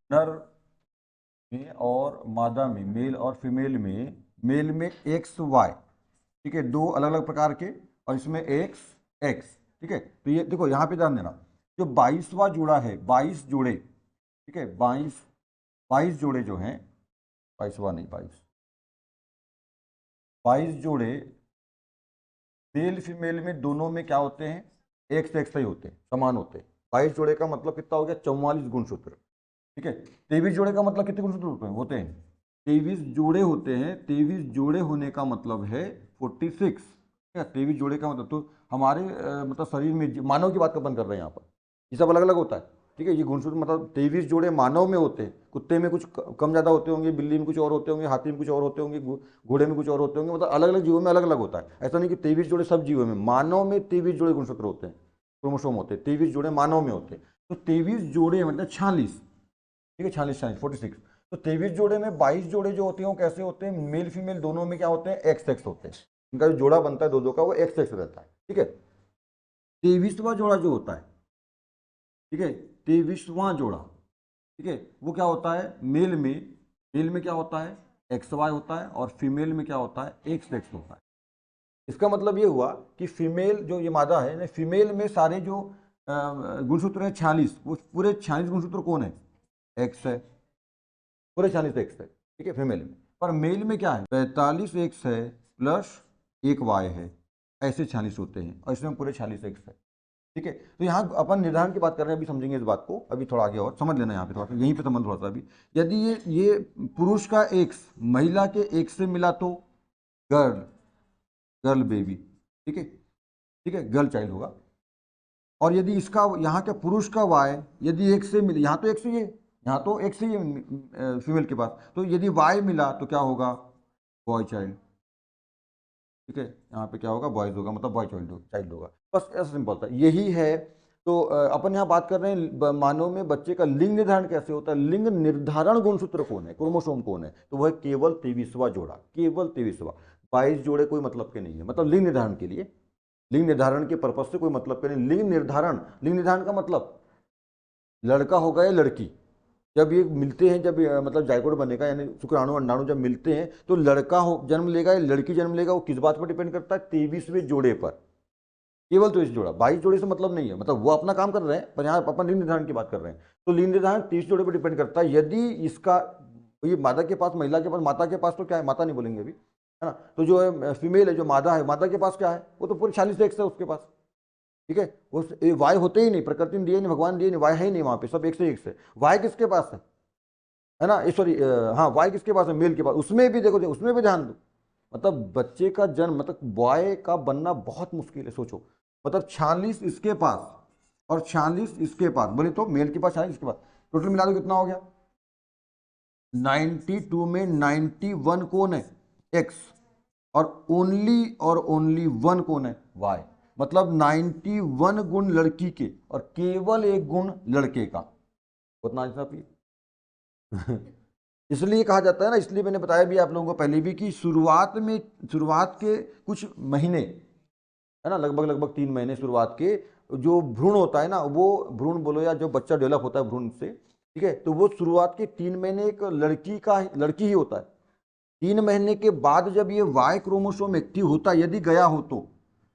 नर में और मादा में, मेल और फीमेल में, मेल में एक्स वाई, ठीक है, दो अलग अलग प्रकार के, और इसमें एक्स एक्स, ठीक है। तो ये देखो यहाँ पे ध्यान देना, जो 22वां जोड़ा है, 22 जोड़े, ठीक है, 22 जोड़े जो हैं, 22वां नहीं, 22 जोड़े मेल फीमेल में दोनों में क्या होते हैं, एक्स एक्स ही होते हैं, समान होते हैं। 22 जोड़े का मतलब कितना हो गया, 44 गुणसूत्र, ठीक है। 23 जोड़े का मतलब कितने गुणसूत्र होते हैं 23 जोड़े होते हैं। 23 जोड़े होने का मतलब है 46, ठीक है। 23 जोड़े का मतलब, तो हमारे मतलब शरीर में मानव की बात अपन कर रहे हैं यहाँ पर, ये सब अलग अलग होता है, ठीक है। ये गुणसूत्र मतलब 23 जोड़े मानव में होते हैं, कुत्ते में कुछ कम ज़्यादा होते होंगे, बिल्ली में कुछ और होते होंगे, हाथी में कुछ और होते होंगे, घोड़े में कुछ और होते होंगे, मतलब अलग अलग जीवों में अलग अलग होता है। ऐसा नहीं कि 23 जोड़े सब जीवों में, मानव में 23 जोड़े गुणसूत्र होते हैं, क्रोमोसोम होते हैं, 23 जोड़े मानव में होते हैं। तो 23 जोड़े मतलब 46, ठीक है, 46 46 46। तो 23 जोड़े में 22 जोड़े जो होते हैं वो कैसे होते हैं, मेल फीमेल दोनों में क्या होते हैं, एक्स एक्स होते हैं। इनका जो जोड़ा बनता है दो दो का, वो एक्स एक्स रहता है, ठीक है। 23वां जोड़ा जो होता है, ठीक है, 23वां जोड़ा, ठीक है, वो क्या होता है, मेल में क्या होता है, एक्स वाई होता है, और फीमेल में क्या होता है, एक्स एक्स होता है। इसका मतलब ये हुआ कि फीमेल जो ये मादा है, फीमेल में सारे जो गुणसूत्र हैं 46, वो पूरे 46 गुणसूत्र कौन है, एक्स है, पूरे 46 एक्स है, ठीक है, फीमेल में। पर मेल में क्या है, 45 एक्स है प्लस एक वाई है, ऐसे 46 होते हैं, और इसमें पूरे 46 एक्स है, ठीक है। तो यहाँ अपन निर्धारण की बात कर रहे हैं, अभी समझेंगे इस बात को, अभी थोड़ा आगे और समझ लेना, यहाँ पे थोड़ा सा, यहीं पे समझ थोड़ा सा अभी। यदि ये पुरुष का एक्स महिला के एक्स से मिला तो गर्ल, गर्ल बेबी, ठीक है, ठीक है, गर्ल चाइल्ड होगा। और यदि इसका यहाँ के पुरुष का वाई यदि एक से मिले, यहाँ तो एक से ही है, यहाँ तो एक से ही है फीमेल के पास, तो यदि वाई मिला तो क्या होगा, बॉय चाइल्ड, ठीक है। यहाँ पे क्या होगा, बॉयज होगा, मतलब बॉय चाइल्ड चाइल्ड होगा, बस ऐसा सिंपल था, यही है। तो अपन यहाँ बात कर रहे हैं मानव में बच्चे का लिंग निर्धारण कैसे होता है, लिंग निर्धारण गुणसूत्र कौन है, क्रोमोसोम कौन है, तो वह केवल 23वां जोड़ा, केवल 23वां। 22 जोड़े कोई मतलब के नहीं है, मतलब लिंग निर्धारण के लिए, लिंग निर्धारण के पर्पज से कोई मतलब के नहीं। लिंग निर्धारण का मतलब लड़का होगा या लड़की, जब ये मिलते हैं, जब मतलब जायगोट बनेगा, यानी शुक्राणु अंडाणु जब मिलते हैं, तो लड़का हो जन्म लेगा या लड़की जन्म लेगा, वो किस बात पर डिपेंड करता है, 23वें जोड़े पर, केवल 23 जोड़ा, 22 जोड़े से मतलब नहीं है, मतलब वो अपना काम कर रहे हैं, पर यहाँ अपन लिंग निर्धारण की बात कर रहे हैं। तो लिंग निर्धारण 23 जोड़े पर डिपेंड करता है। यदि इसका ये मादा के पास, महिला के पास, माता के पास तो क्या है, माता नहीं बोलेंगे अभी, है ना। तो जो है फीमेल है, जो मादा है, मादा के पास क्या है, वो तो पूरे 46 एक्स है उसके पास, ठीक है। उस वाय होते ही नहीं, प्रकृति ने दिए नहीं, भगवान दिए नहीं, वाय है ही नहीं वहां पे, सब एक से एक से। वाय किसके पास है ना, सॉरी, हाँ, वाय किसके पास है, मेल के पास। उसमें भी देखो, उसमें भी ध्यान दो, मतलब बच्चे का जन्म, मतलब बॉय का बनना बहुत मुश्किल है, सोचो, मतलब 46 इसके पास और 46 इसके पास, बोले तो मेल के पास 46 इसके पास, टोटल मिला दो कितना हो गया, 92 में 91 कौन है, एक्स, और ओनली वन कौन है, वाई। मतलब 91 गुण लड़की के और केवल एक गुण लड़के का, उतना साहब इसलिए कहा जाता है ना, इसलिए मैंने बताया भी आप लोगों को पहले भी कि शुरुआत के कुछ महीने, है ना, लगभग लगभग 3 महीने शुरुआत के, जो भ्रूण होता है ना, वो भ्रूण बोलो या जो बच्चा डेवलप होता है भ्रूण से, ठीक है, तो वो शुरुआत के 3 महीने एक लड़की ही होता है। 3 महीने के बाद जब ये वाई क्रोमोसोम एक्टिव होता है, यदि गया हो तो,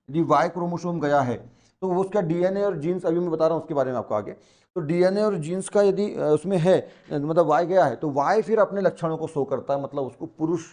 यदि वाई क्रोमोसोम गया है, तो वो उसका डीएनए और जीन्स, अभी मैं बता रहा हूँ उसके बारे में आपको आगे। तो डीएनए और जीन्स का यदि उसमें है, मतलब वाई गया है, तो वाई फिर अपने लक्षणों को शो करता है, मतलब उसको पुरुष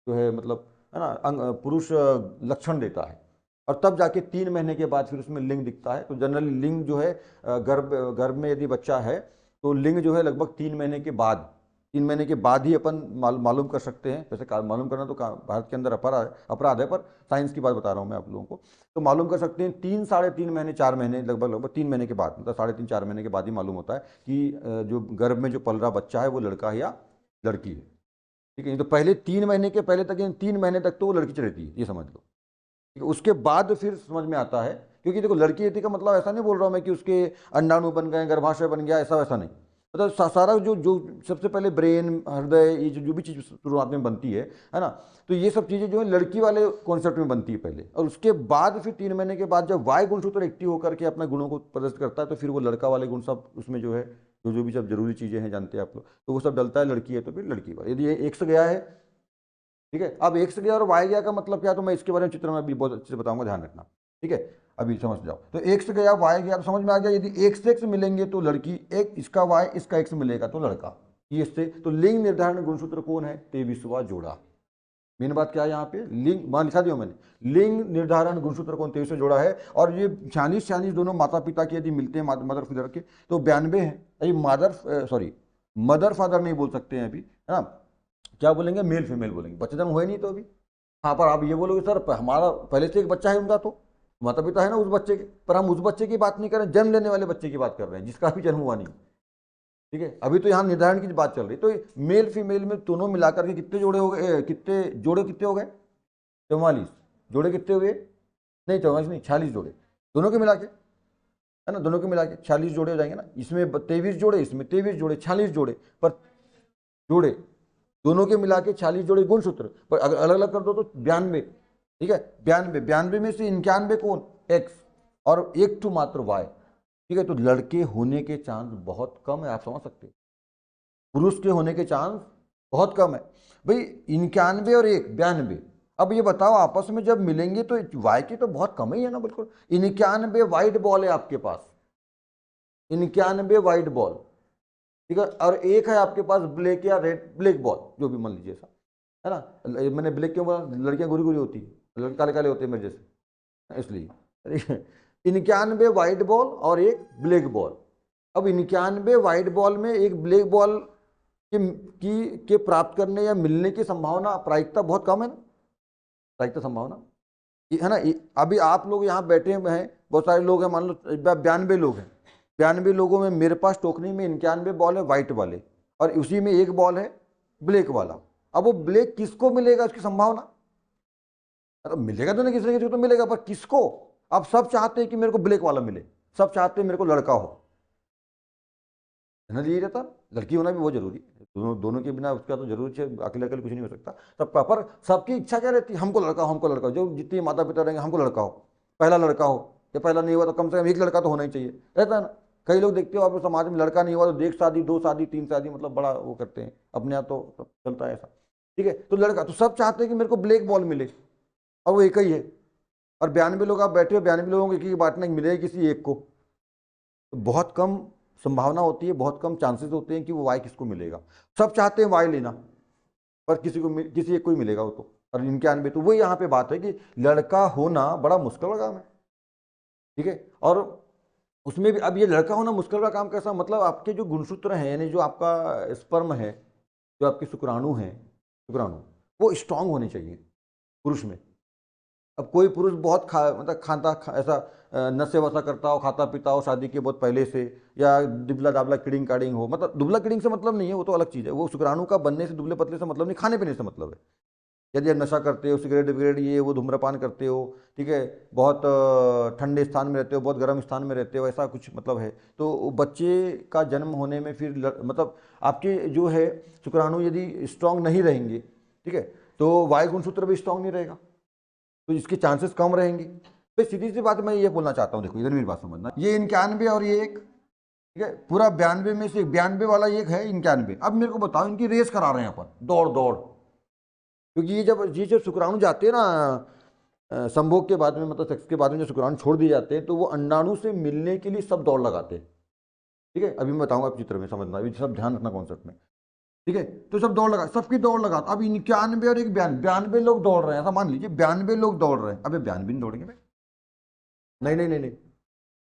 जो है, मतलब है ना, पुरुष लक्षण देता है। और तब जाके 3 महीने के बाद फिर उसमें लिंग दिखता है। तो जनरली लिंग जो है, गर्भ में यदि बच्चा है, तो लिंग जो है लगभग 3 महीने के बाद, 3 महीने के बाद ही अपन मालूम कर सकते हैं। वैसे मालूम करना तो भारत के अंदर अपराध है, पर साइंस की बात बता रहा हूँ मैं आप लोगों को। तो मालूम कर सकते हैं 3 साढ़े 3 महीने 4 महीने, लगभग लगभग 3 महीने के बाद, मतलब 3.5 4 महीने के बाद ही मालूम होता है कि जो गर्भ में जो पल रहा बच्चा है वो लड़का है या लड़की है, ठीक है। तो पहले 3 महीने के पहले तक, 3 महीने तक तो वो लड़की रहती है, ये समझ लो, ठीक है। उसके बाद फिर समझ में आता है, क्योंकि देखो लड़की रहती का मतलब ऐसा नहीं बोल रहा हूँ मैं कि उसके अंडाणु बन गए, गर्भाशय बन गया, ऐसा वैसा नहीं, मतलब सारा जो जो सबसे पहले ब्रेन, हृदय, ये जो भी चीज़ शुरुआत में बनती है ना, तो ये सब चीज़ें जो है लड़की वाले कॉन्सेप्ट में बनती है पहले, और उसके बाद फिर 3 महीने के बाद जब वाई गुणसूत्र एक्टिव होकर के अपने गुणों को प्रदर्शित करता है, तो फिर वो लड़का वाले गुण सब उसमें जो है जो जो भी सब जरूरी चीज़ें हैं जानते हैं आप लोग, तो वो सब डलता है, लड़की है तो फिर लड़की पर। यदि ये एक्स गया है, ठीक है, अब एक्स गया और वाई गया का मतलब क्या, तो मैं इसके बारे में चित्र में अभी बहुत अच्छे से बताऊंगा, ध्यान रखना, ठीक है। अभी समझ जाओ, तो एक्स गया वाई गया तो समझ में आ गया, यदि एक्स एक्स मिलेंगे तो लड़की, एक इसका वाई इसका एक्स मिलेगा तो लड़का, ये इससे। तो लिंग निर्धारण गुणसूत्र कौन है, 23वां जोड़ा। मेन बात क्या है यहाँ पे, लिंग मान लिखा दिया मैंने, लिंग निर्धारण गुणसूत्र कौन, 23वां जोड़ा है। और ये 46 दोनों माता पिता के यदि मिलते हैं, मदर फादर के, तो 92 है। अभी मदर फादर नहीं बोल सकते हैं अभी, है ना, क्या बोलेंगे, मेल फीमेल बोलेंगे, बच्चे जन्म हुए नहीं तो अभी। हाँ, पर आप ये बोलोगे सर हमारा पहले से एक बच्चा है उनका, तो माता पिता है ना उस बच्चे के, पर हम उस बच्चे की बात नहीं कर रहे, जन्म लेने वाले बच्चे की बात कर रहे हैं, जिसका भी जन्म हुआ नहीं, ठीक है। अभी तो यहाँ निर्धारण की बात चल रही, तो मेल फीमेल में दोनों मिलाकर के कितने जोड़े हो गए, कितने जोड़े कितने हो गए, 44 जोड़े कितने हुए, नहीं 44 नहीं, 46 जोड़े दोनों के मिला के, है ना, दोनों के मिला के 46 जोड़े हो जाएंगे ना। इसमें 23 जोड़े, इसमें 23 जोड़े, 46 जोड़े, पर जोड़े दोनों के मिला के 46 जोड़े गुणसूत्र, पर अगर अलग अलग कर दो तो 92, ठीक है। 92 में से 91 कौन, एक्स, और एक टू मात्र वाई, ठीक है। तो लड़के होने के चांस बहुत कम है, आप समझ सकते हैं, पुरुष के होने के चांस बहुत कम है भाई। 91 और 1 92। अब ये बताओ आपस में जब मिलेंगे तो वाई की तो बहुत कम ही है ना, बिल्कुल। 91 वाइट बॉल है आपके पास, 91 वाइट बॉल, ठीक है, और एक है आपके पास ब्लैक या रेड, ब्लैक बॉल जो भी मान लीजिए ऐसा, है ना। मैंने ब्लैक क्यों बोला, लड़कियां गोरी गोरी होती है, लड़के काले काले होते हैं मेरे जैसे, इसलिए 91 वाइट बॉल और एक ब्लैक बॉल। अब 91 वाइट बॉल में एक ब्लैक बॉल के प्राप्त करने या मिलने की संभावना, प्रायिकता बहुत कम है ना, प्रायिकता संभावना, है ना। अभी आप लोग यहाँ बैठे हुए हैं, बहुत सारे लोग हैं, मान लो 92 लोग हैं, 92 लोगों में मेरे पास टोकरी में 91 बॉल है वाइट वाले, और उसी में एक बॉल है ब्लैक वाला। अब वो ब्लैक किसको मिलेगा, उसकी संभावना, मतलब मिलेगा तो नहीं, किसी न किसी को तो मिलेगा, पर किसको। अब सब चाहते हैं कि मेरे को ब्लैक वाला मिले, सब चाहते हैं मेरे को लड़का हो, है ना, यही रहता, लड़की होना भी बहुत जरूरी है, दोनों के बिना उसका तो जरूरी है, अकेले अकेले कुछ नहीं हो सकता सबका। पर सबकी इच्छा क्या रहती है, हमको लड़का हो, हमको लड़का हो, जो जितने माता पिता रहेंगे हमको लड़का हो, पहला लड़का हो, या पहला नहीं हुआ तो कम से कम एक लड़का तो होना ही चाहिए, रहता है ना। कई लोग देखते हो आप समाज में, लड़का नहीं हुआ तो देख शादी, 2 शादी 3 शादी, मतलब बड़ा वो करते हैं अपने यहाँ, तो सब चलता है ऐसा, ठीक है। तो लड़का तो सब चाहते हैं कि मेरे को ब्लैक बॉल मिले, और वो एक ही है। और 92 लोग आप बैठे हो, 92 लोगों को एक ही बांटना मिलेगा किसी एक को, तो बहुत कम संभावना होती है, बहुत कम चांसेस होते हैं कि वो वाई किसको मिलेगा। सब चाहते हैं वाई लेना, पर किसी एक को ही मिलेगा वो तो। और 91, तो वही यहाँ पे बात है कि लड़का होना बड़ा मुश्किल का काम है, ठीक है। और उसमें भी अब ये लड़का होना मुश्किल का काम कैसा, मतलब आपके जो गुणसूत्र हैं, यानी जो आपका स्पर्म है, जो आपके शुक्राणु हैं, शुक्राणु वो स्ट्रांग होने चाहिए पुरुष में। अब कोई पुरुष बहुत मतलब ऐसा नशे वशा करता हो, खाता पीता हो शादी के बहुत पहले से, या दुबला दाबला किडिंग काडिंग हो, मतलब दुबला किडिंग से मतलब नहीं है, वो तो अलग चीज़ है, वो शुक्राणु का बनने से दुबले पतले से मतलब नहीं, खाने पीने से मतलब है। यदि आप नशा करते हो, सिगरेट विगरेट ये वो धूम्रपान करते हो, ठीक है, बहुत ठंडे स्थान में रहते हो, बहुत गर्म स्थान में रहते हो, ऐसा कुछ मतलब है, तो बच्चे का जन्म होने में फिर मतलब आपके जो है शुक्राणु यदि स्ट्रांग नहीं रहेंगे, ठीक है, तो वायु गुणसूत्र भी स्ट्रांग नहीं रहेगा, तो इसके चांसेस कम रहेंगे। तो सीधी सी बात मैं ये बोलना चाहता हूँ, देखो इधर मेरी बात समझना, ये 91 और ये एक, ठीक है, पूरा 92 में से 92 वाला एक है 91। अब मेरे को बताओ, इनकी रेस करा रहे हैं अपन, दौड़ दौड़, क्योंकि ये जब शुक्राणु जाते हैं ना संभोग के बाद में, मतलब सेक्स के बाद में जो शुक्राणु छोड़ दिए जाते हैं, तो वो अंडाणु से मिलने के लिए सब दौड़ लगाते हैं, ठीक है। अभी मैं बताऊंगा आप चित्र में समझना, अभी सब ध्यान रखना कॉन्सेप्ट में, ठीक है। तो सब दौड़ लगा, सबकी दौड़ लगा, अब 91 और एक 92 लोग दौड़ रहे हैं, ऐसा मान लीजिए 92 लोग दौड़ रहे हैं। अबे 92 नहीं दौड़ेंगे भाई, नहीं नहीं नहीं नहीं,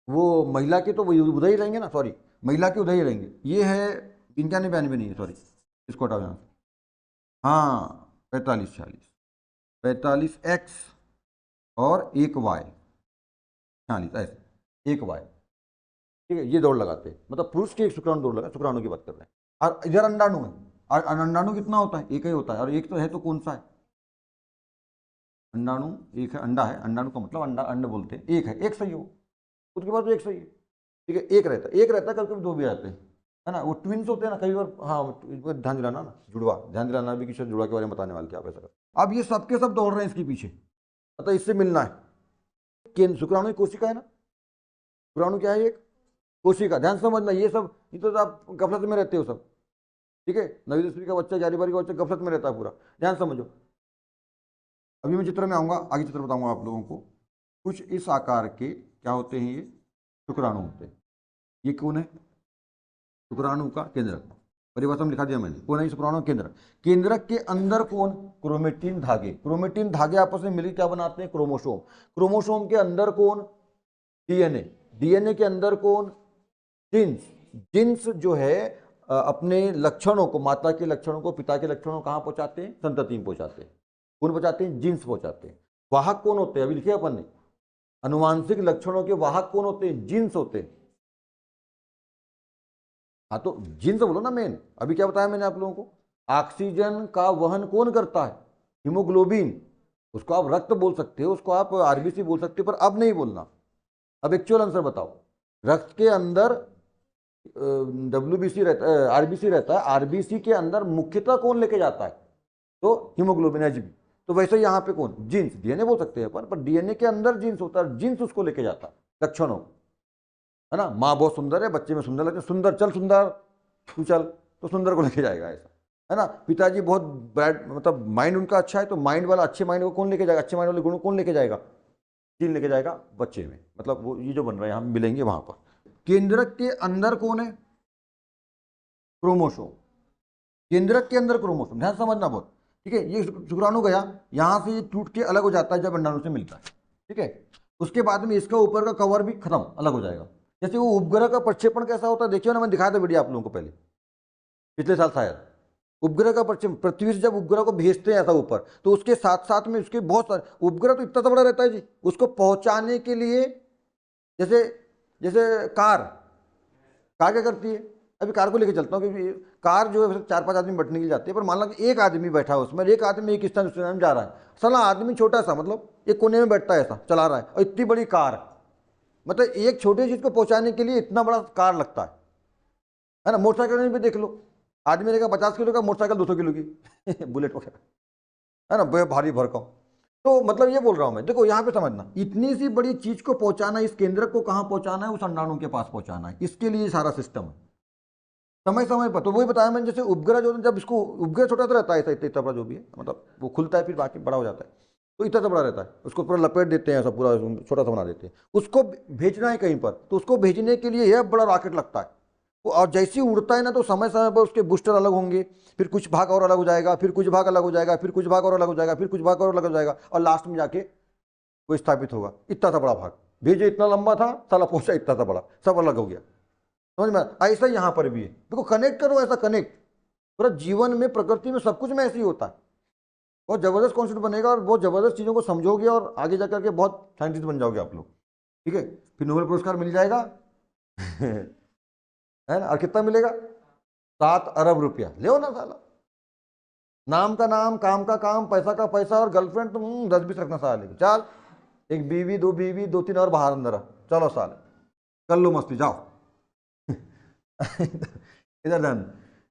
वो महिला के तो वो उधर ही रहेंगे ना, सॉरी, महिला के उधर ही रहेंगे। ये है 91 92 नहीं है, सॉरी, इसको हटाओ यहाँ से। हाँ 45 46, 45 एक्स और एक वाई, 46 ऐसे एक वाई, ठीक है। ये दौड़ लगाते हैं, मतलब पुरुष के एक शुक्राणु दौड़ लगा, शुक्राणु की बात कर रहे हैं। और इधर अंडाणु है, और अंडाणु कितना होता है, एक ही होता है, और एक तो है, तो कौन सा है, अंडाणु एक है, अंडा है, अंडाणु का मतलब अंडा, अंड बोलते हैं, एक है, एक सही हो, उसके बाद तो एक सही है, ठीक है, एक रहता है, कभी कभी दो भी आते हैं, है ना, वो ट्विंस होते हैं ना कई बार, हाँ ध्यान दिलाना ना, जुड़वा ध्यान दिलाना भी, कि जुड़वा के बारे में बताने वाले थे आप, ऐसा कर। अब ये सबके सब दौड़ रहे हैं इसके पीछे, मतलब इससे मिलना है, शुक्राणु एक कोशिका है ना, शुक्राणु क्या है, एक कोशिका, ध्यान से समझना, ये तो आप गफलत में रहते हो सब, ठीक है। 9वीं 10वीं का बच्चा, 11वीं 12वीं का बच्चा गफलत में रहता है पूरा। ध्यान समझो, अभी मैं चित्र में आऊंगा, आगे चित्र बताऊंगा आप लोगों को। कुछ इस आकार के क्या होते हैं, ये शुक्राणु होते हैं। ये कौन है, शुक्राणु का केंद्रक, परिभाषा में लिखा दिया मैंने, कौन है शुक्राणु केंद्रक। केंद्रक के अंदर कौन, क्रोमेटिन धागे। क्रोमेटिन धागे आपस में मिलकर क्या बनाते हैं, क्रोमोसोम। क्रोमोसोम के अंदर कौन, डीएनए। डीएनए के अंदर कौन, जीन्स। जीन्स जो है अपने लक्षणों को, माता के लक्षणों को, पिता के लक्षणों को कहाँ पहुंचाते हैं, संतति में पहुंचाते हैं। कौन पहुंचाते हैं, जीन्स पहुंचाते हैं। वाहक कौन होते हैं, अभी लिखे अपन ने, अनुवांशिक लक्षणों के वाहक कौन होते हैं, जीन्स होते हैं। हाँ तो जीन्स बोलो ना मेन, अभी क्या बताया मैंने आप लोगों को, ऑक्सीजन का वहन कौन करता है, हीमोग्लोबिन। उसको आप रक्त बोल सकते हो, उसको आप आरबीसी बोल सकते हो, पर अब नहीं बोलना। अब एक्चुअल आंसर बताओ, रक्त के अंदर डब्ल्यूबीसी रहता है, आरबीसी रहता है, आरबीसी के अंदर मुख्यतः कौन लेके जाता है, तो हीमोग्लोबिन एचबी। तो वैसे यहाँ पे कौन, जीन्स, डीएनए बोल सकते हैं अपन, पर डीएनए के अंदर जीन्स होता है, जीन्स उसको लेके जाता है, लक्षणों, है ना। माँ बहुत सुंदर है, बच्चे में सुंदर लगते, सुंदर चल सुंदर तू चल, तो सुंदर को लेके जाएगा, ऐसा है ना। पिताजी बहुत बैड, मतलब माइंड उनका अच्छा है, तो माइंड वाला, अच्छे माइंड को कौन लेके जाएगा, अच्छे माइंड वाले गुण कौन लेके जाएगा, जीन लेके जाएगा बच्चे में, मतलब वो ये जो बन रहा है, हम मिलेंगे वहां पर। केंद्रक के अंदर कौन है, क्रोमोसोम। केंद्रक के अंदर क्रोमोसोम, ध्यान समझना बहुत, ठीक है। ये शुक्राणु गया, यहां से ये टूट के अलग हो जाता है जब अंडाणु से मिलता है, ठीक है। उसके बाद में इसका ऊपर का कवर भी खत्म, अलग हो जाएगा। जैसे वो उपग्रह का प्रक्षेपण कैसा होता है, देखिए ना, मैंने दिखाया था वीडियो आप लोगों को पहले, पिछले साल शायद। उपग्रह का प्रक्षेपण, पृथ्वी से जब उपग्रह को भेजते हैं ऐसा ऊपर, तो उसके साथ साथ में उसके बहुत सारे, उपग्रह तो इतना तो बड़ा रहता है जी, उसको पहुंचाने के लिए, जैसे जैसे कार क्या करती है, अभी कार को लेके चलता हूँ, क्योंकि कार जो है 4-5 आदमी बैठने के लिए जाती है, पर मान लो कि एक आदमी बैठा है उसमें, एक आदमी एक स्थान दूसरे स्थान जा रहा है, साला आदमी छोटा सा, मतलब एक कोने में बैठता है ऐसा चला रहा है, और इतनी बड़ी कार, मतलब एक छोटी चीज को पहुंचाने के लिए इतना बड़ा कार लगता है ना। मोटरसाइकिल में भी देख लो, आदमी रहेगा 50 किलो का, मोटरसाइकिल 200 किलो की बुलेट वगैरह, है ना, भारी भरकम। तो मतलब ये बोल रहा हूं मैं, देखो यहाँ पे समझना, इतनी सी बड़ी चीज को पहुंचाना, इस केंद्रक को कहाँ पहुंचाना है, उस अंडाणु के पास पहुंचाना है, इसके लिए सारा सिस्टम है, समय समय पर। तो वही बताया मैंने, जैसे उपग्रह जो, जब इसको, उपग्रह छोटा तो रहता है, इतना इतना बड़ा जो भी है, मतलब वो खुलता है फिर बाकी बड़ा हो जाता है, तो इतना सा बड़ा रहता है, उसको पूरा लपेट देते हैं, ऐसा पूरा छोटा सा बना देते हैं, उसको भेजना है कहीं पर, तो उसको भेजने के लिए यह बड़ा रॉकेट लगता है। और जैसे ही उड़ता है ना, तो समय समय पर उसके बूस्टर अलग होंगे, फिर कुछ भाग और अलग हो जाएगा, फिर कुछ भाग अलग हो जाएगा, फिर कुछ भाग और अलग हो जाएगा, फिर कुछ भाग और अलग हो जाएगा, और लास्ट में जाके वो स्थापित होगा। इतना सा बड़ा भाग भेजे, इतना लंबा था, साला पहुंचा इतना सा बड़ा, सब अलग हो गया, समझ में। ऐसा यहाँ पर भी है, देखो कनेक्ट करो, ऐसा कनेक्ट पूरा जीवन में, प्रकृति में, सब कुछ में ऐसे ही होता है। बहुत जबरदस्त कॉन्सेप्ट बनेगा, और बहुत जबरदस्त चीजों को समझोगे, और आगे जाकर के बहुत साइंटिस्ट बन जाओगे आप लोग, ठीक है। फिर नोबेल पुरस्कार मिल जाएगा है ना। और कितना मिलेगा, 7 अरब रुपया, ले ना साला। नाम का नाम, काम का काम, पैसा का पैसा, और गर्लफ्रेंड तुम 10-20 रखना साले, चल एक बीवी, 2 बीवी, 2-3 और बाहर अंदर, चलो साले कर लो मस्ती, जाओ इधर ध्यान,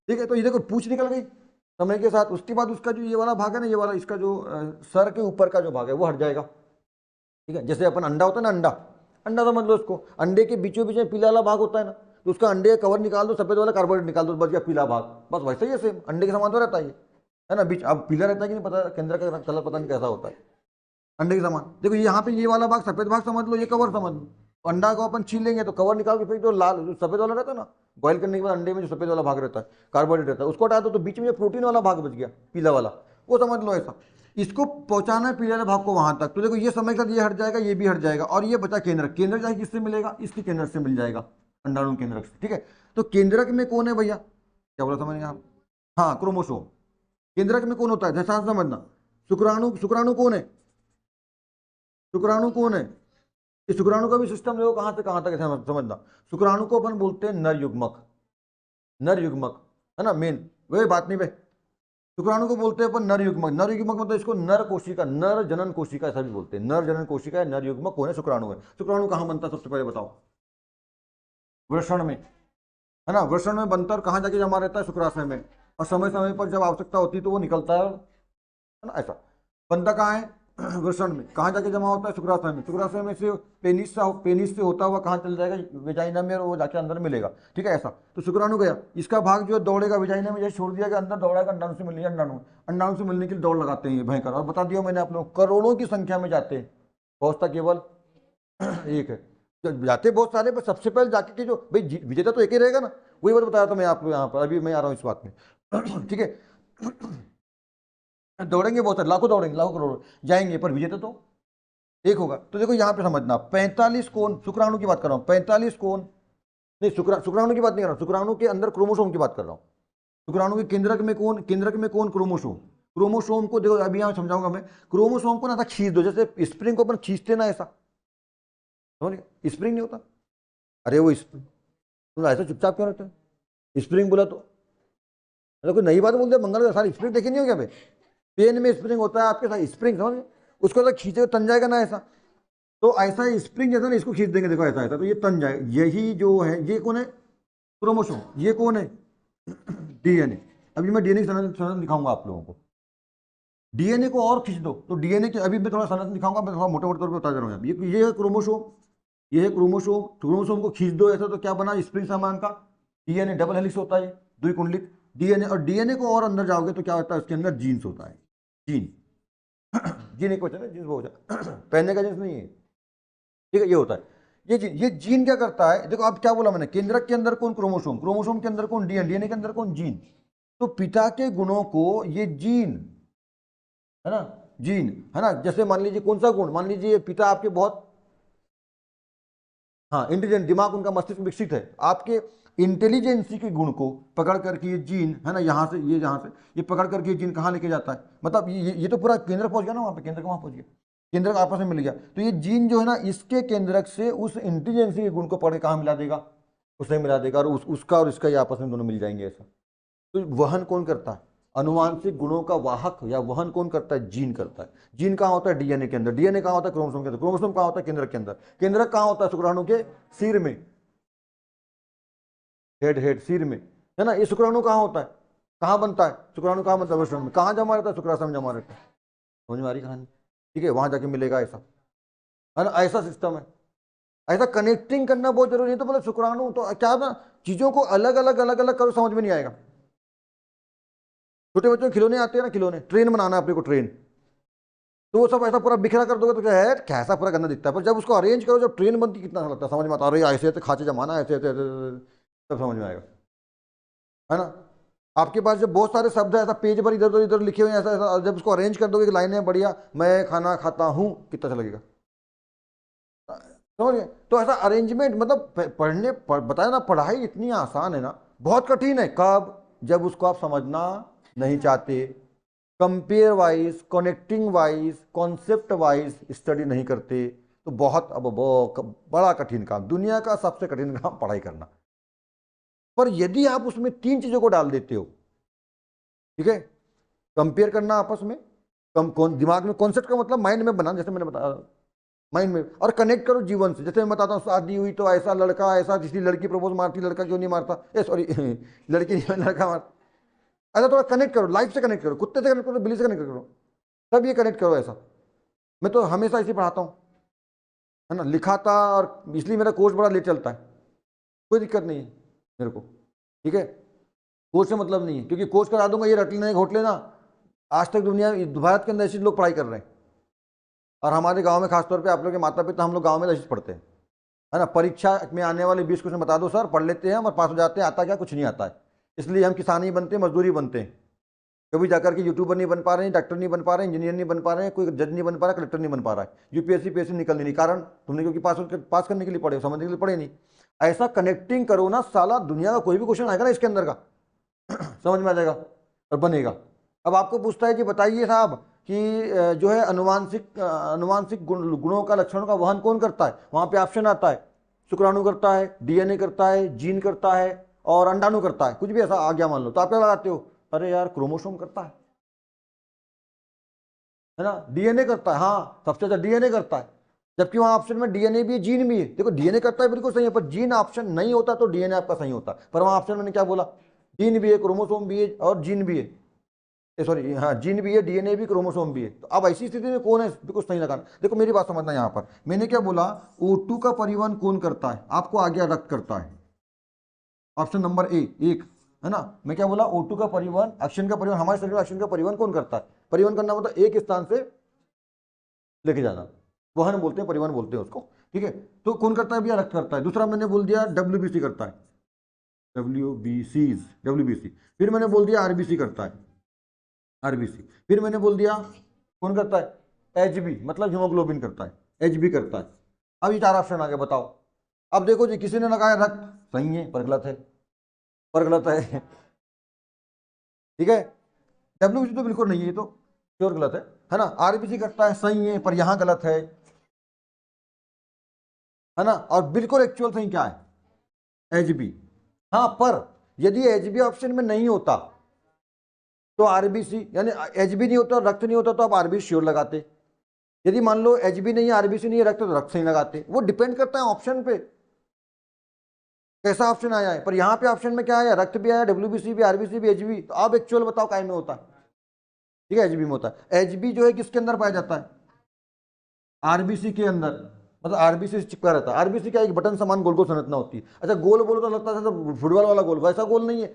ठीक है। तो ये देखो पूछ निकल गई समय के साथ। उसके बाद उसका जो ये वाला भाग है ना, ये वाला, इसका जो सर के ऊपर का जो भाग है वो हट जाएगा, ठीक है। जैसे अपन अंडा होता है ना, अंडा, अंडा समझ लो उसको, अंडे के बीचों बीच में पीला वाला भाग होता है ना, तो उसका अंडे का कवर निकाल दो, सफेद वाला कार्बोहाइड्रेट निकाल दो, बच गया पीला भाग, बस वैसे ही है, सेम अंडे के समान तो रहता है ना। बीच अब पीला रहता है कि नहीं पता, केंद्र का कलर पता नहीं कैसा होता है, अंडे के समान। देखो यहाँ पे ये वाला भाग, सफेद भाग समझ लो, ये कवर समझ लो। अंडा को अपन छील लेंगे तो कवर निकाल के फेंक दो, लाल जो सफेद वाला रहता है ना, बॉइल करने के बाद अंडे में जो सफेद वाला भाग रहता है, कार्बोहाइड्रेट रहता है, उसको हटा दो, तो बीच में जो प्रोटीन वाला भाग बच गया, पीला वाला, वो समझ लो ऐसा। इसको पहुंचाना है पीले वाले भाग को वहां तक, तो देखो ये समय के साथ ये हट जाएगा, ये भी हट जाएगा, और ये बचा केंद्रक। केंद्रक जाए किससे मिलेगा, इसके केंद्रक से मिल जाएगा, अंडाणु केंद्रक से, ठीक है। तो केंद्रक में कौन है भैया, क्या बोला था मैंने यहाँ, हाँ क्रोमोसोम। केंद्रक में कौन होता है, जैसा समझना, शुक्राणु, शुक्राणु कौन है, शुक्राणु कौन है, इस शुक्राणु का भी सिस्टम देखो कहां से कहां तक है, समझना। शुक्राणु को अपन बोलते हैं नर युग्मक, नर युग्मक, है ना, मेन वही बात नहीं भाई। शुक्राणु को बोलते हैं अपन नर युग्मक। नर युग्मक मतलब इसको नर कोशिका, नर जनन कोशिका ऐसा भी बोलते हैं, नर जनन कोशिका है, नर युग्मक कौन है, शुक्राणु है। शुक्राणु कहां बनता है सबसे पहले बताओ, वृषण में, है ना, वृषण में बनता है, और कहां जाके जमा रहता है, शुक्राशय में, और समय समय पर जब आवश्यकता होती है तो वो निकलता है ना, ऐसा बनता कहाँ है, वृषण में, कहाँ जाके जमा होता है? शुक्राशय में। शुक्राशय में से पेनिस से होता हुआ कहाँ चल जाएगा? वेजाइना में, और वो जाके अंदर मिलेगा। ठीक है, ऐसा। तो शुक्राणु गया, इसका भाग जो है दौड़ेगा वेजाइना में, जैसे छोड़ दिया गया अंदर दौड़ेगा अंडाणु से मिलने, अंडाणु से मिलने के लिए दौड़ लगाते हैं ये भयंकर। और बता दिया मैंने आप लोग, करोड़ों की संख्या में जाते हैं, पहुंचता केवल एक है। जाते बहुत सारे, पर सबसे पहले जाके के जो भाई विजेता तो एक ही रहेगा ना, वही बात बताया था मैं आपको यहाँ पर, अभी मैं आ रहा हूँ इस बात में। ठीक है, दौड़ेंगे बहुत सारे, लाखों दौड़ेंगे, लाखों करोड़ जाएंगे, पर विजेता तो एक होगा। तो देखो यहाँ पे समझना, 45 कोण, शुक्राणु की बात कर रहा हूँ, 45 कोण नहीं, शुक्राणु की बात नहीं कर रहा हूँ, शुक्राणु के अंदर क्रोमोसोम की बात कर रहा हूँ। शुक्राणु के केंद्रक में कौन? क्रोमोसोम। क्रोमोसोम को देखो, अभी यहाँ समझाऊंगा मैं। क्रोमोसोम को ना था खींच दो, जैसे स्प्रिंग को अपन खींचते ना, ऐसा समझ, स्प्रिंग नहीं होता, अरे वो स्प्रिंग, तुम ऐसा चुपचाप क्यों रहते हो? स्प्रिंग बोला तो अरे कोई नई बात बोलते, मंगल का सारी स्प्रिंग देखे नहीं हो क्या भाई? पेन में स्प्रिंग होता है, आपके साथ स्प्रिंग, समझ, उसको तो खींचे तन जाएगा ना, ऐसा। तो ऐसा स्प्रिंग जैसा ना, इसको खींच देंगे, देखो ऐसा ऐसा, तो ये तन जाएगा। यही जो है, ये कौन है? क्रोमोसोम। ये कौन है? डीएनए। अभी मैं डीएनए संरचना दिखाऊंगा आप लोगों को। डीएनए को और खींच दो तो डीएनए के, अभी मैं थोड़ा संरचना दिखाऊंगा, मैं थोड़ा मोटे मोटे तौर पर बता दे रहा हूँ। ये है क्रोमोसोम, ये है क्रोमोसोम। क्रोमोसोम को खींच दो ऐसा, तो क्या बना? स्प्रिंग समान का डीएनए, डबल हेलिक्स होता है, द्विकुंडलित डीएनए। और डीएनए को और अंदर जाओगे तो क्या होता है? उसके अंदर जीन्स होता है, जीन। जीन एक वचन है, जीन्स बहुत पहनने का जीन्स नहीं है। ठीक है, ये होता है ये जीन क्या करता है? देखो अब क्या बोला मैंने, केंद्रक के अंदर कौन? क्रोमोसोम। क्रोमोसोम के अंदर कौन? डीएनए। डीएनए के अंदर कौन? जीन। तो पिता के गुणों को ये जीन, है ना, जीन, है ना। जैसे मान लीजिए कौन सा गुण, मान लीजिए पिता आपके बहुत, हाँ, इंटेलिजेंट, दिमाग उनका, मस्तिष्क विकसित है, आपके इंटेलिजेंसी के गुण को पकड़ करके ये जीन, है ना, यहाँ से ये, यहाँ से ये पकड़ करके ये जीन कहाँ लेके जाता है? मतलब ये तो पूरा केंद्र पहुंच गया ना, वहाँ पे केंद्र कहाँ पहुंच गया? केंद्रक आपस में मिल गया। तो ये जीन जो है ना, इसके केंद्रक से उस इंटेलिजेंसी के गुण को पकड़ के कहाँ मिला देगा? उसे मिला देगा, और उसका और इसका ये आपस में दोनों मिल जाएंगे, ऐसा। तो वहन कौन करता है? अनुवांशिक गुणों का वाहक या वहन कौन करता है? जीन करता है। जीन कहाँ होता है? डीएनए के अंदर। डीएनए कहाँ होता है? क्रोमोसोम के अंदर। क्रोमोसोम कहाँ होता है? केंद्रक के अंदर। केंद्रक कहाँ होता है? शुक्राणु के सिर में, हेड सिर में, है ना। ये शुक्राणु कहाँ होता है? कहाँ बनता है शुक्राणु? कहाँ बनता है? वृषण में। कहाँ जमा रहता है? शुक्राशय में जमा रहता है। समझ में आ रही कहानी? ठीक है, वहां जाके मिलेगा, ऐसा है ना, ऐसा सिस्टम है। ऐसा कनेक्टिंग करना बहुत जरूरी है। तो मतलब शुक्राणु तो क्या ना, चीजों को अलग अलग अलग अलग करो, समझ में नहीं आएगा। छोटे बच्चों के खिलौने आते हैं ना, खिलौने, ट्रेन बनाना है अपने को, ट्रेन, तो वो सब ऐसा पूरा बिखरा कर दोगे तो क्या है, कैसा पूरा गंदा दिखता है। पर जब उसको अरेंज करो, जब ट्रेन बनती, कितना अच्छा लगता है, समझ में आता है, अरे ऐसे ऐसे खांचे जमाना, ऐसे ऐसे सब समझ में आएगा, है ना। आपके पास जब बहुत सारे शब्द है, ऐसा पेज पर इधर उधर इधर लिखे हुए हैं, ऐसा ऐसा, जब उसको अरेंज कर दोगे लाइनें बढ़िया, मैं खाना खाता हूँ, कितना अच्छा लगेगा, समझ गए। तो ऐसा अरेंजमेंट, मतलब बताया ना, पढ़ाई इतनी आसान है ना, बहुत कठिन है कब? जब उसको आप समझना नहीं चाहते, compare wise, connecting wise, concept wise study नहीं करते, तो बहुत अब बड़ा कठिन काम, दुनिया का सबसे कठिन काम पढ़ाई करना। पर यदि आप उसमें तीन चीजों को डाल देते हो, ठीक है, कंपेयर करना आपस में, दिमाग में कॉन्सेप्ट का मतलब माइंड में बनाना, जैसे मैंने बताया, माइंड में, और कनेक्ट करो जीवन से। जैसे मैं बताता हूँ, शादी हुई तो ऐसा लड़का, ऐसा, किसी लड़की प्रपोज मारती, लड़का क्यों नहीं मारता, ए सॉरी लड़की नहीं, लड़का मारता, ऐसा थोड़ा कनेक्ट करो, लाइफ से कनेक्ट करो, कुत्ते से कनेक्ट करो, बिल्ली से कनेक्ट करो, तब ये कनेक्ट करो ऐसा। मैं तो हमेशा इसे पढ़ाता हूँ, है ना, लिखाता, और इसलिए मेरा कोर्स बड़ा लेट चलता है, कोई दिक्कत नहीं है मेरे को, ठीक है, कोर्स से मतलब नहीं है, क्योंकि कोर्स करा दूंगा, ये रट लेना घोट लेना। आज तक दुनिया, भारत के अंदर ऐसे लोग पढ़ाई कर रहे हैं, और हमारे गांव में खासतौर पे आप लोग के माता पिता, हम लोग गांव में ऐसे पढ़ते हैं, है ना। परीक्षा में आने वाले 20 क्वेश्चन बता दो सर, पढ़ लेते हैं हम और पास हो जाते हैं, आता क्या? कुछ नहीं आता है। इसलिए हम किसान ही बनते हैं, मजदूर ही बनते हैं, कभी जाकर के यूट्यूबर नहीं बन पा रहे हैं, डॉक्टर नहीं बन पा रहे हैं, इंजीनियर नहीं बन पा रहे हैं, कोई जज नहीं बन पा रहा, कलेक्टर नहीं बन पा रहा है, यूपीएससी पीएससी निकल नहीं, कारण तुमने क्योंकि पास करने के लिए पढ़े, समझने के लिए पढ़े नहीं। ऐसा कनेक्टिंग करो ना, साला दुनिया का कोई भी क्वेश्चन आएगा ना इसके अंदर का समझ में आ जाएगा और बनेगा। अब आपको पूछता है कि बताइए साहब कि जो है अनुवांशिक गुणों का, लक्षणों का वहन कौन करता है? वहां पे ऑप्शन आता है, शुक्राणु करता है, डीएनए करता है, जीन करता है, और अंडाणु करता है, कुछ भी ऐसा आ गया मान लो, तो आप क्या लगाते हो? अरे यार क्रोमोसोम करता है ना, डीएनए करता है, हाँ सबसे ज्यादा डीएनए करता है, जबकि वहां ऑप्शन में डीएनए भी है, जीन भी है। देखो डीएनए करता है बिल्कुल सही है, पर जीन ऑप्शन नहीं होता तो डीएनए आपका सही होता, पर वहां ऑप्शन मैंने क्या बोला, जीन भी है, क्रोमोसोम भी है, और जीन भी है, सॉरी हाँ, जीन भी है, डीएनए भी, क्रोमोसोम भी है। तो अब ऐसी स्थिति में कौन है, बिल्कुल सही लगाना। देखो मेरी बात समझना, यहाँ पर मैंने क्या बोला, O2 का परिवहन कौन करता है, आपको आ गया रक्त करता है, ऑप्शन नंबर ए एक, है ना। मैं क्या बोला, O2 का परिवहन, ऑक्सीजन का परिवहन, हमारे शरीर में ऑक्सीजन का परिवहन कौन करता है, परिवहन करना मतलब एक स्थान से लेके जाना, वहन बोलते हैं, परिवहन बोलते हैं उसको, ठीक है। तो कौन करता है भैया, रक्त करता है। दूसरा मैंने बोल दिया WBC करता है, WBC। फिर मैंने बोल दिया RBC करता है, RBC। फिर मैंने बोल दिया कौन करता है, HB मतलब हीमोग्लोबिन करता है, HB करता है। अब ये 4 ऑप्शन आ गए, बताओ। अब देखो जी, किसी ने लगाया रक्त, सही है पर गलत है, पर गलत है ठीक है। WBC तो बिल्कुल नहीं है, ये तो श्योर गलत है ना। RBC करता है, सही है पर यहां गलत है ना। और बिल्कुल एक्चुअल सही क्या है, HB। हाँ, पर यदि HB ऑप्शन में नहीं होता तो RBC, यानी HB नहीं होता, रक्त नहीं होता, तो आप RBC श्योर लगाते। यदि मान लो HB नहीं है, RBC नहीं है, रक्त, तो रक्त सही लगाते। वो डिपेंड करता है ऑप्शन पे, कैसा ऑप्शन आया है। पर यहाँ पे ऑप्शन में क्या आया, रक्त भी आया, WBC भी, RBC भी, HB। तो आप एक्चुअल बताओ काय में होता है, ठीक है, HB में होता है। HB जो है किसके अंदर पाया जाता है, RBC के अंदर, मतलब RBC से चिपका रहता है। RBC क्या, एक बटन समान गोल गोल संरचना होती है। अच्छा गोल बोलो तो लगता है तो फुटबॉल वाला गोल, वैसा गोल नहीं है,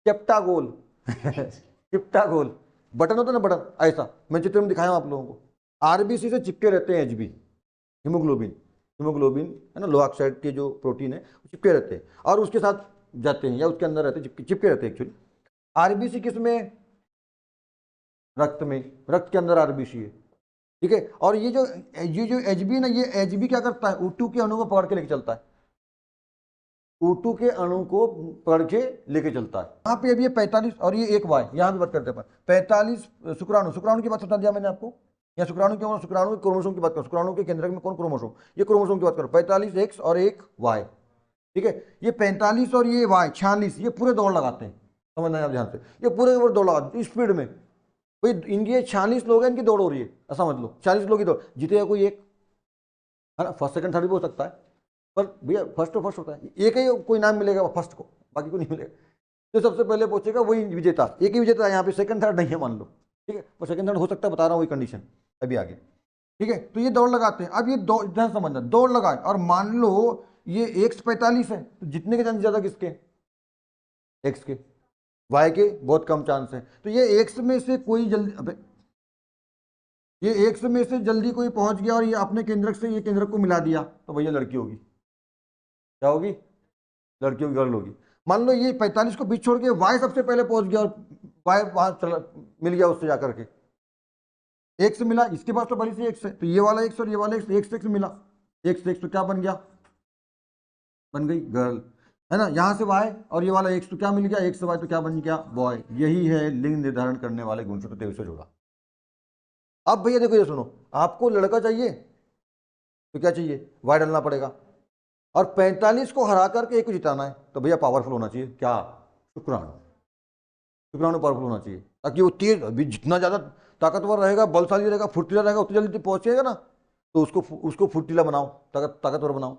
चपटा गोल चिपटा गोल, बटन होता है ना, बटन ऐसा। मैं चित्र में दिखाया हूं आप लोगों को। RBC से चिपके रहते हैं HB, हीमोग्लोबिन है ना, लोहा ऑक्साइड के जो प्रोटीन है वो चिपके रहते हैं और उसके साथ जाते हैं या उसके अंदर रहते हैं, चिपके रहते हैं एक्चुअली। RBC किस में, रक्त में, रक्त के अंदर RBC है, ठीक है। और ये जो HB ना, ये HB क्या करता है, O2 के अणु को पकड़ के लेके चलता है, O2 के अणु को पकड़ के लेके चलता है। यहाँ पे अभी ये 45 और ये एक Y, यहाँ भी बात करते हैं 45 शुक्राणु की बात बता दिया मैंने आपको। या शुक्राणु क्यों, शुक्राणु के क्रोमोसोम की बात करो, शुक्राणु के केंद्रक में कौन क्रोमोसोम, ये क्रोमोसोम की बात करो, 45X और एक Y, ठीक है। ये 45 और ये Y 46, ये पूरे दौड़ लगाते हैं, समझना है आप ध्यान से, ये पूरे दौड़ लगाते स्पीड में। भाई इनके 46 लोग हैं, इनकी दौड़ हो रही है, ऐसा समझ लो, 40 लोग की दौड़, जीतेगा कोई एक, है ना। फर्स्ट सेकंड थर्ड भी हो सकता है, पर भैया फर्स्ट तो फर्स्ट होता है, एक ही कोई नाम मिलेगा फर्स्ट को, बाकी को नहीं मिलेगा। जो सबसे पहले पहुंचेगा वही विजेता, एक ही विजेता है यहाँ पे, सेकंड थर्ड नहीं है मान लो, ठीक है। पर सेकंड थर्ड हो सकता है, बता रहा हूँ वही कंडीशन अभी आगे, ठीक है। तो ये दौड़ लगाते हैं। अब ये ध्यान समझना, दौड़ लगाए और मान लो ये X 45 है, तो जीतने के चांस ज्यादा किसके, X के, Y के बहुत कम चांस है। तो ये X में से कोई जल्दी, ये X में से जल्दी कोई पहुंच गया और ये अपने केंद्रक से ये केंद्रक को मिला दिया, तो भैया लड़की होगी, क्या होगी, लड़की होगी, गर्ल होगी। मान लो ये 45 को बीच छोड़ के Y सबसे पहले पहुंच गया और Y वहां चला, मिल गया उससे जाकर के, X मिला, इसके पास तो बड़ी सी X है, तो ये वाला X और ये वाला X मिला, X तो क्या बन गया, बन गई गर्ल, है ना। यहां से Y और ये वाला X तो क्या मिल गया, X से Y तो क्या बन गया, बॉय। यही है लिंग निर्धारण करने वाले गुणसूत्र 23 से जोड़ा। अब भैया देखो ये सुनो, आपको लड़का चाहिए तो क्या चाहिए, Y डालना पड़ेगा, और 45 को हरा करके एक को जिताना है, तो भैया पावरफुल होना चाहिए, क्या, शुक्राणु पावरफुल होना चाहिए, ताकि वो तेज, अभी जितना ज्यादा ताकतवर रहेगा, बलशाली रहेगा, फुर्तीला रहेगा, उतनी जल्दी पहुंचेगा ना, तो उसको फुर्तीला बनाओ, ताकतवर बनाओ।